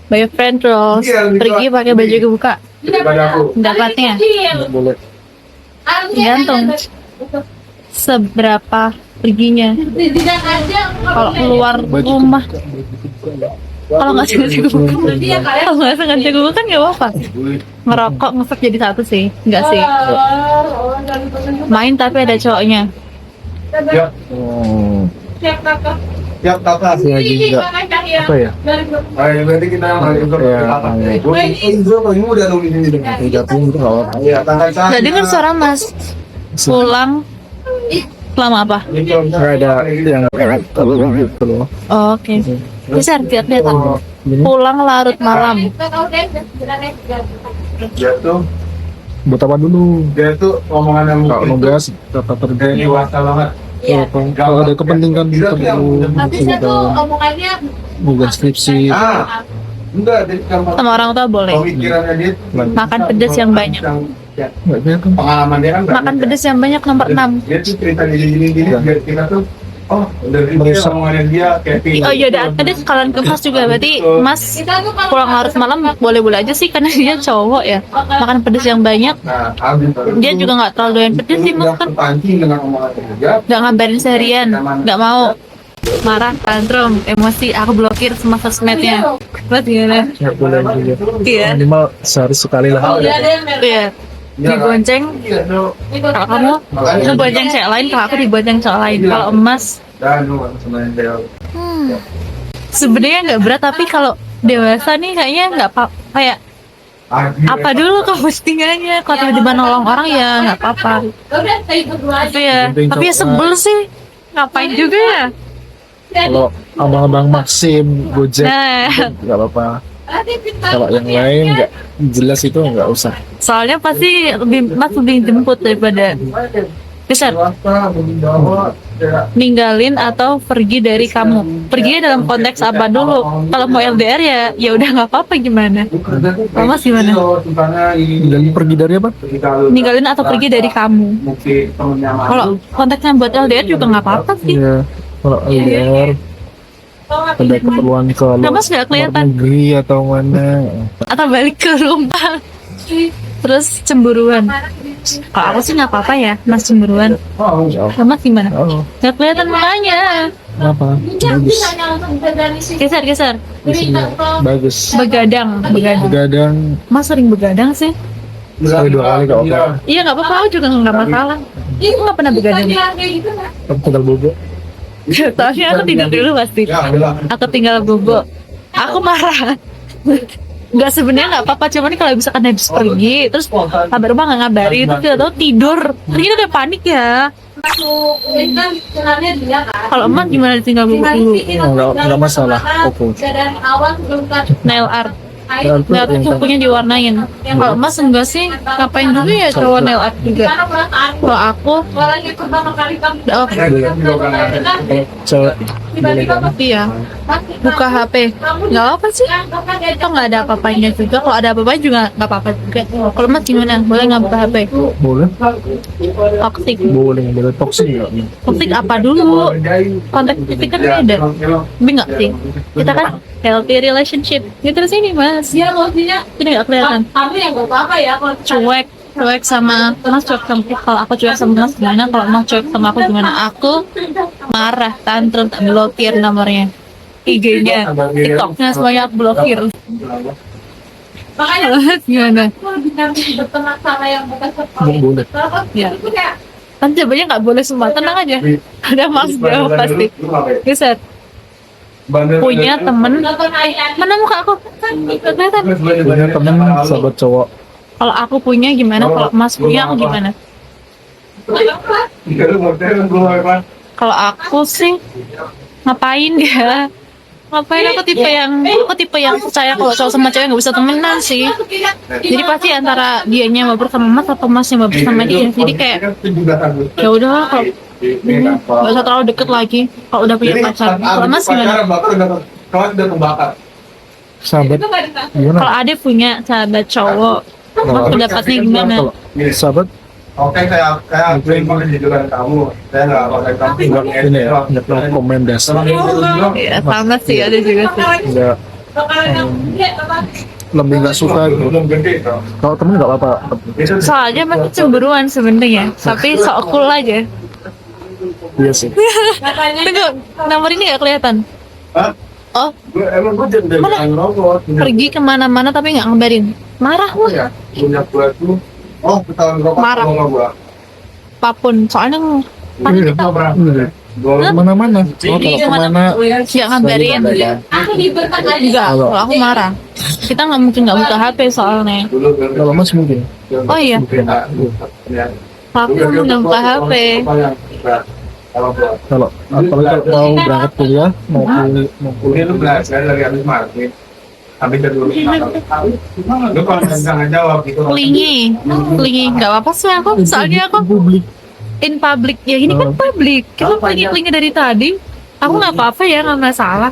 boyfriend terus pergi pakai baju kebuka, dapatnya Nggak boleh. gantung seberapa perginya. Kalau keluar rumah, kalau nggak sengaja kebuka, kalau nggak sengaja kebuka kan nggak apa-apa. Ngerokok ngesep jadi satu sih, nggak sih. Main tapi ada cowoknya. Oh, Siap kakak. lagi nggak apa ya? Ayo berarti kita ini udah nunggu ini deh. Tidak pun itu nggak apa. Iya, tangan saya. Nggak dengar suara Mas. Pulang lama apa? Nggak ada yang gitu loh. Oh, oke. Besar kelihatan. Oh, ini Pulang larut malam. Dia tuh, buat apa dulu? omongan yang Kalau nugas kata Dia terjadi. dewasa banget. Kalau ada kepentingan perlu Habisnya tuh omongannya nugas skripsi. Enggak, jadi sama orang tua boleh. pemikirannya dia Makan pedas yang banyak. Nggak kelihatan. Pengalaman dia kan Makan pedas yang banyak nomor 6. Dia tuh cerita gini biar kita tuh dari Merusak. omongannya dia kayak Oh iya, ada sekalian ke Mas juga. Berarti Mas pulang larut malam boleh-boleh aja sih karena dia cowok ya. Makan pedas yang banyak. Nah, habis Dia juga nggak terlalu doyan pedas sih Mas kan. terpancing dengan omongannya dia. Nggak ngabarin seharian, nggak mau. Marah, tantrum, emosi, aku blokir semua sosmednya. Mas gimana? Nggak boleh juga. Iya. Minimal sehari sekali lah. Iya. Dibonceng. Kalau kamu ngebonceng cewek lain, kalau aku dibonceng cowok lain. Kalau emas, Dan lu sebenarnya dia. sebenarnya nggak berat tapi kalau dewasa nih kayaknya nggak kayak apa dulu postingannya. Kalau tiba-tiba nolong orang ya nggak apa-apa. Tapi ya sebel sih. Ngapain juga ya? Kalau abang-abang Maxim, Gojek, Nah, nggak apa-apa. Kalau yang lain nggak jelas itu nggak usah. soalnya pasti Mas lebih jemput daripada besar. Swasta membawa Ninggalin atau pergi dari kamu. Pergi dalam konteks apa dulu? Kalau mau LDR ya udah nggak apa-apa gimana? Mas gimana? Dan pergi dari apa? Ninggalin atau pergi dari kamu. Kalau konteksnya buat LDR juga nggak apa-apa sih. Iya. Kalau LDR ada keperluan ke Nah, Mas nggak luar kelihatan. negeri atau mana? Atau balik ke rumah. Terus cemburuan. Kalau aku sih nggak apa-apa ya, Mas cemburuan. Jauh. Nah, Mas gimana? Oh, Nggak kelihatan makanya. kenapa? Bagus. Geser. Di sini bagus. Begadang. Begadang Mas sering begadang sih? sekali dua kali nggak apa-apa. Iya nggak apa-apa, aku juga nggak masalah. Aku nggak pernah begadang. Kamu tinggal bobo. Soalnya aku tidur dulu pasti. Ya, adalah. Aku tinggal bobo. Aku marah. Nggak, sebenarnya nggak apa-apa, cuman kalau misalkan habis pergi terus kabar rumah nggak ngabari itu kita tahu tidur terus kita udah panik ya. Kalau emak gimana ditinggal bobo dulu? Nggak masalah. Oke. Nail art. Nail art kukunya diwarnain. Kalau emas enggak sih, ngapain juga ya cowok nail art juga. Kalau aku udah oke. Cewek Iya, buka HP nggak apa sih, atau nggak ada apa-apanya juga. Kalau ada apa-apa juga nggak apa-apa juga. Kalau mas gimana, boleh nggak buka HP? boleh, Toxic boleh toksik nggak? toxic apa dulu, konteks toxic kan beda. Tapi nggak sih, kita kan healthy relationship gitu di sini mas. Iya maksudnya ini nggak kelihatan. Kamu yang nggak apa-apa ya kalau cuek sama mas, cuek sama aku. Kalau aku cuek sama mas gimana, kalau mas cuek sama aku gimana? Aku marah, tantrum, tak blokir nomornya, IG-nya, TikTok-nya semuanya aku blokir. Makanya gimana? Boleh. Ya. Kan jawabannya nggak boleh semua, tenang aja. Ada mas jawab pasti. Bisa punya temen, mana muka aku? Nggak kelihatan. Punya temen sahabat cowok. Kalau aku punya gimana? Kalau mas punya aku gimana? Kalau aku sih ngapain ya? Ngapain, aku tipe yang percaya kalau cowok sama cewek nggak bisa temenan sih. Jadi pasti antara dianya baper sama mas atau masnya baper sama dia. Jadi kayak ya udah, kalau nggak usah terlalu deket lagi. Kalau udah punya pacar. Kalau mas gimana? Kalau udah kebakar. Sahabat gimana? Kalau Ade punya sahabat cowok, mas pendapatnya gimana? Kalau sahabat Oke, saya terima kejujuran kamu. Saya nggak pakai kamu. nggak ini ya, nggak komen dasar. Ya sama sih, ada juga sih. Nggak lebih nggak suka gitu. Belum gede toh. Kalau temen nggak apa-apa. Soalnya masih cemburuan sebenarnya, tapi sok cool aja. Iya sih. Tunggu, nomor ini nggak kelihatan. Hah? Oh, Emang gue jadi Mana? robot. pergi kemana-mana tapi nggak ngabarin. Marah Oh ya, punya gua tuh. Oh, ketahuan robot Marah. sama gua. apapun. Soalnya panik Iya. kita Iya. Gua Kemana-mana. Oh, kalau kemana nggak ngabarin. Enggak, kalau aku marah. Kita nggak mungkin nggak buka HP soalnya. dulu kan. kalau mas mungkin. Oh iya. Aku nggak buka HP. Kalau gua Kalau apalagi kalau mau berangkat kuliah, mau ini lu belajar dari habis market. Habis dari dulu. Lu kalau nggak jawab gitu. Kelingi, nggak apa-apa sih aku. Soalnya aku publik. in public ya, ini kan public. Kita kelingi dari tadi. Aku nggak apa-apa ya, nggak masalah.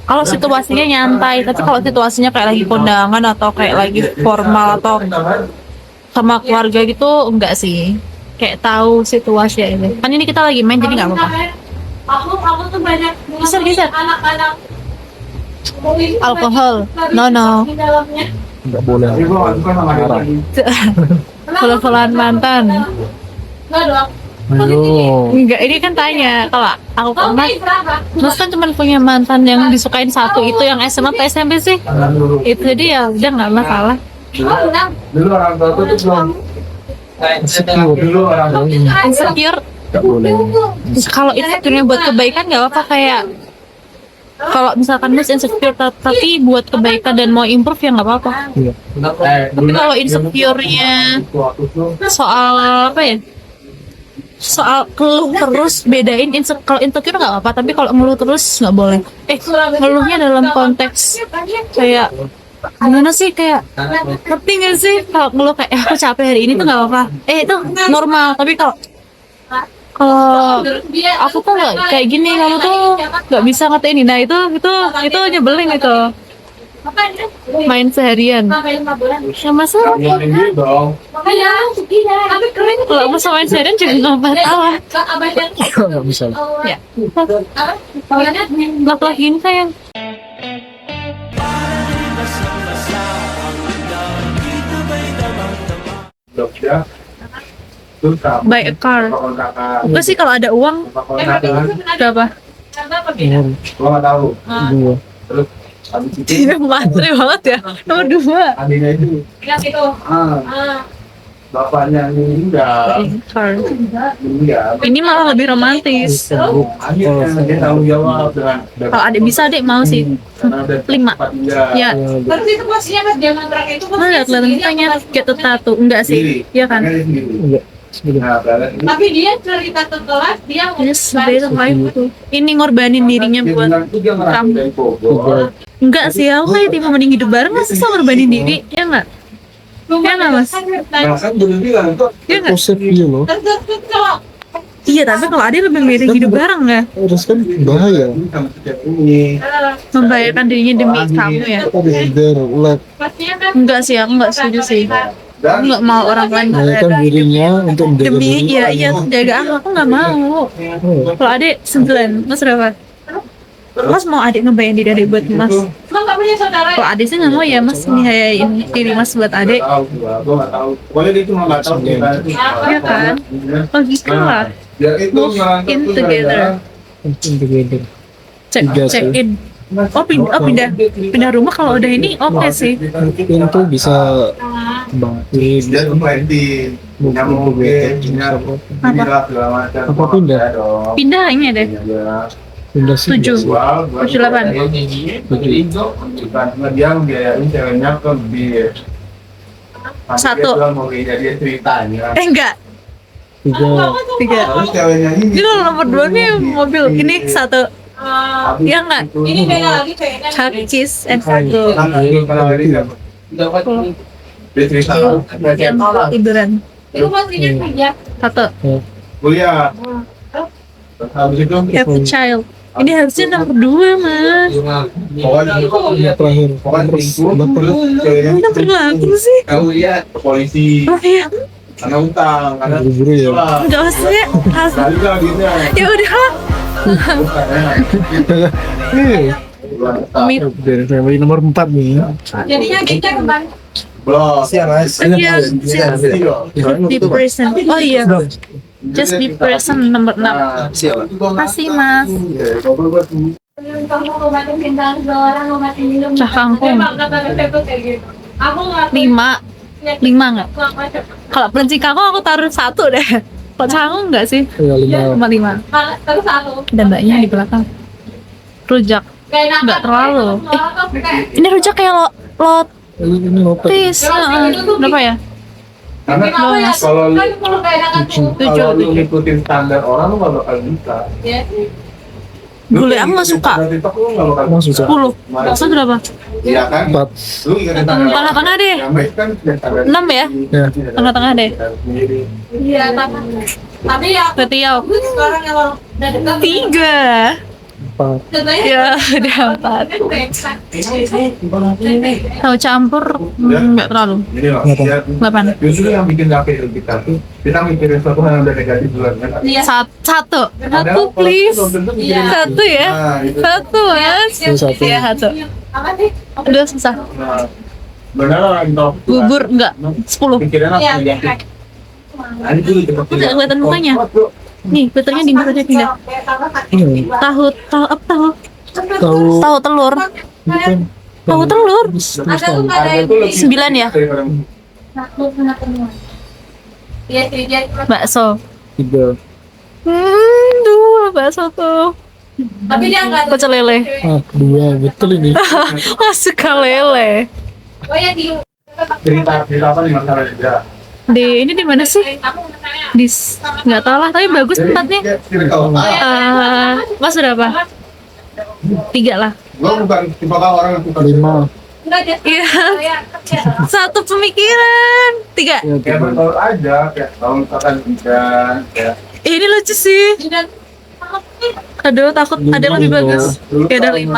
Kalau situasinya nyantai, tapi kalau situasinya kayak lagi kondangan atau kayak lagi formal atau sama keluarga gitu, enggak sih. Kayak tahu situasi ini. Kan ini kita lagi main, jadi nggak apa-apa. Aku tuh banyak Geser. anak-anak Alkohol, no. di dalamnya. Nggak boleh. Tapi gua nggak suka sama Marah. dia. Kalau mantan. Enggak dong. Ayo. Enggak, ini kan tanya kalau aku Kamu pernah. berapa? Mas kan cuma punya mantan yang disukain satu, itu yang SMA atau SMP sih? Dulu. Itu jadi ya udah nggak masalah. Oh, enam. Dulu orang tua tuh belum. Dulu orang tua. Insecure, Nggak boleh. kalau insecure-nya buat kebaikan nggak apa-apa, kayak kalau misalkan Mas insecure tapi buat kebaikan dan mau improve ya nggak apa-apa. Iya. Tapi kalau insecure-nya soal apa ya? Soal keluh terus, bedain kalau insecure nggak apa-apa, tapi kalau ngeluh terus nggak boleh. Ngeluhnya dalam konteks kayak gimana sih, kayak ngerti nggak sih kalau ngeluh kayak aku capek hari ini tuh nggak apa-apa. Itu normal, tapi kalau aku tuh nggak kayak gini, kamu tuh nggak bisa ngatain ini. Nah itu nyebelin itu. Main seharian ya masa Ngomongin dia dong. Iya, gila. Tapi keren. kalau masa main seharian juga nggak masalah Abangnya. Nggak bisa. ya. Apa? Laki-laki ini sayang. Jogja. Terus kamu. Buy a car. Kakak. Gue sih kalau ada uang berapa? Umur Gua nggak tahu. 2. Terus habis itu Iya matre banget ya. Nomor 2. adiknya itu Lihat itu. Ah. bapaknya meninggal. Ini malah lebih romantis. Akhirnya dia tanggung jawab dengan Kalau adik bisa, adik mau sih. karena udah 5. tempat tinggal. Ya. Berarti itu posisinya pas dia ngontrak itu kan. Mana kelihatan tanya get tattoo enggak sih? Iya kan? Makanya sendiri. Enggak. Sebenarnya. Nah, berarti Tapi dia cerita ke kelas dia Yes, beda itu. Ini ngorbanin dirinya dia buat bilang tuh dia ngerasa kamu. dari Bogor. enggak sih, aku kayak tipe mending hidup bareng masa sih ngorbanin diri, ya enggak? Ya nggak, Mas? Nah, kan bener bilang tuh Ya enggak? Posesif gitu loh. Iya, tapi kalau ada lebih milih hidup bareng nggak? Terus kan bahaya. sama setiap ini. Membahayakan dirinya demi kamu ya? Biar ulat Pastinya kan Enggak sih, aku enggak setuju sih. Aku Dan nggak mau orang lain membahayakan dirinya untuk menjaga demi diri. iya jaga aku nggak mau. Kalau adik 9, Mas berapa? Mas mau adik ngebayar diri buat Mas? emang nggak punya saudara Kalau ya? adik sih nggak mau ya, Mas ngehayain diri Mas buat adik. Gua nggak tahu. Pokoknya dia cuma nggak tahu kita itu. Iya kan? Logika lah. Ya itu Move ngerantau in tuh together. gara-gara Mungkin together. Check in. Pindah rumah kalau udah ini oke sih. Mungkin tuh bisa bangkit. dia tuh planting, punya mobil, punya inilah segala macam. Apa pindah? Ya dong. Pindah ini deh. Ya. Pindah sih. 7. Jual, 78. Bukan cuma dia biayain ceweknya ke bir. Nanti Satu. dia bilang mobilnya dia ceritanya. Enggak, 3. Terus ceweknya ini. Ini kalau nomor 2 nih mobil. Ini 1. habis Iya nggak? itu Ini beda lagi kayaknya. Chakis and Cargo. kalau dari dia cerita Tiduran. Itu pastinya kerja. 1. kuliah. Habis itu Have a child. Ini harusnya nomor 2, Mas. pokoknya Terakhir. pokoknya Terus selingkuh, terus ceweknya Ini nomor 8 sih. kamu lihat ke polisi Oh iya, karena utang karena buru-buru ya. Wah, enggak maksudnya. balik lah gitu Ya udah. Iya. Meet. Dari family nomor 4 nih. Jadinya kita kembali. Belum. Siang, Mas. Iya, di person. Oh iya, just di person nomor 6. Makasih mas. Kamu ngobatin bintang seorang, ngobatin minum. Cah kangkung. Emang kata aku kayak gitu. Aku nggak 5 nggak? Kalau perinci kangkung aku taruh 1 deh. Kalau cah kangkung nggak sih? Ya 5. 5. terus aku Dan mbaknya di belakang. Rujak. kayak Nggak terlalu. Ini rujak kayak Ini lopet. lotis. Berapa ya? Karena Mas. kalau lu, kalau kayak enakan tuh. kalau lu ngikutin standar orang lu nggak bakal bisa. Ya. Gulai aku nggak suka. Di TikTok lu nggak bakal Emang susah. 10. Maksudnya berapa? Iya kan? 4. Lu ngikutin standar. Tengah-tengah deh. Yang baik kan standar. 6 ya? Ya. Tengah-tengah deh. Iya, tapi ya Berarti ya sekarang yang udah dekat 3. 4. contohnya Ya, udah 4. Tahu campur nggak terlalu. Ini loh, Kenapa? ya, 8. justru yang bikin capek kita tuh kita mikirin sesuatu hal yang udah negatif duluan kan. Iya. Satu Padahal kalau please. belum tentu mikirin Iya. Satu ya. Nah, itu. Satu mas. Satu. Iya satu. Apa sih? Udah susah. Nah, benar orang top. Bubur enggak. 10. Pikiran apa Iya. ya? Nah, ini dulu cepet. Nggak kelihatan mukanya. Nih, filternya di mana pindah. Ini Tahu apa tahu? tahu Tahu telur. bukan. Tahu telur. Ada tuh ada yang 9 ya? satu sama temuan. Iya sih dia. Bakso. 3. 2 bakso tuh. Tapi dia nggak. Pecel lele. 2 betul ini. Suka lele. Oh ya di. Cerita apa nih masalah juga? Di ini di mana sih? Kamu misalnya. Di nggak tahu lah, tapi bagus tempatnya. Mas berapa? 3 lah. Gua bukan tipe orang yang suka 5. Enggak dia. Iya. Saya kerja. Satu pemikiran. 3. Ya, kayak 3. betul aja kayak kalau misalkan hujan kayak Ini lucu sih. Dan Aduh, takut ada yang lebih bagus. Ya udah 5.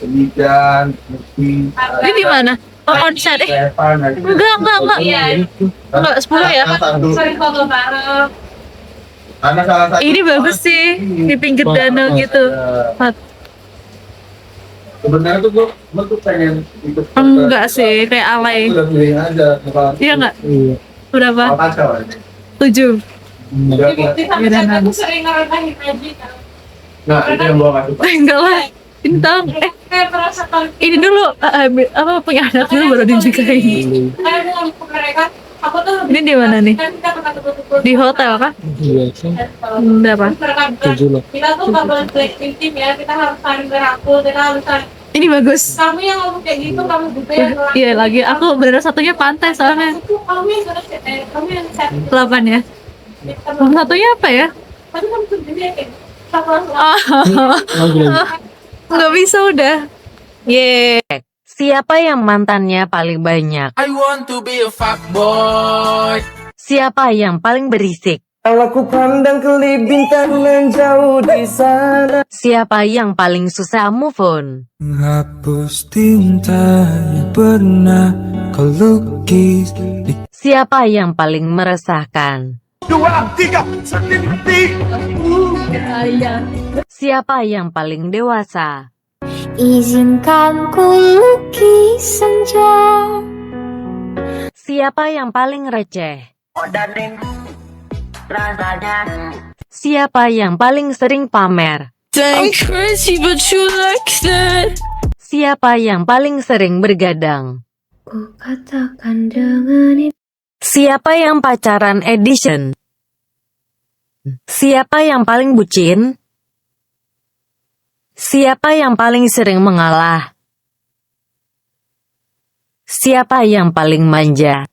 hujan mesti Ini di mana? Oh, onset. Enggak. Iya. Enggak 10 ya. sering foto bareng. Karena salah satu Ini bagus sih di pinggir danau gitu. Sebenarnya tuh gua tuh pengen ikut Enggak sih, kayak alay. udah pilih aja Iya enggak? Iya. Berapa? kacau 7. Udah, Di Iya, dan sana aku habis. sering ngerendahin Magic. nah itu yang gua nggak suka Enggak lah. Ini tahu. Kayak terasa kalau Ini dulu apa punya anak dulu baru dinikahin. saya mau ke mereka, aku tuh Ini di mana nih? kan kita pernah tutup Di hotel kah? Iya sih. Berapa? 7 lah. kita tuh nggak boleh breaking tim ya, kita harus saling berangkul, kita harus saling. Ini bagus. Kamu yang ngomong kayak gitu, kamu juga yang ngelakuin. Iya lagi. Aku bener satunya pantai soalnya. Kamu yang harus, kamu yang set. 8 ya. Satunya apa ya? Tapi kamu tuh jadi kayak sama Ah, nggak bisa udah. Ye. Siapa yang mantannya paling banyak? I want to be a fuckboy. Siapa yang paling berisik? Kalau ku pandang ke bintang menjauh di sana. Siapa yang paling susah move on? Menghapus tinta yang pernah kau lukis di Siapa yang paling meresahkan? Siapa yang paling dewasa? Izinkan ku lukis senja. Siapa yang paling receh? Siapa yang paling sering pamer? Siapa yang paling sering bergadang? Ku katakan dengan itu. Siapa yang pacaran edition? Siapa yang paling bucin? Siapa yang paling sering mengalah? Siapa yang paling manja?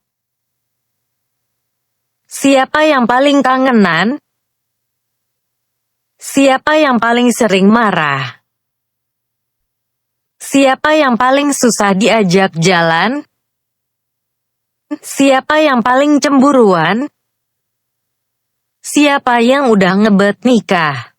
Siapa yang paling kangenan? Siapa yang paling sering marah? Siapa yang paling susah diajak jalan? Siapa yang paling cemburuan? Siapa yang udah ngebet nikah?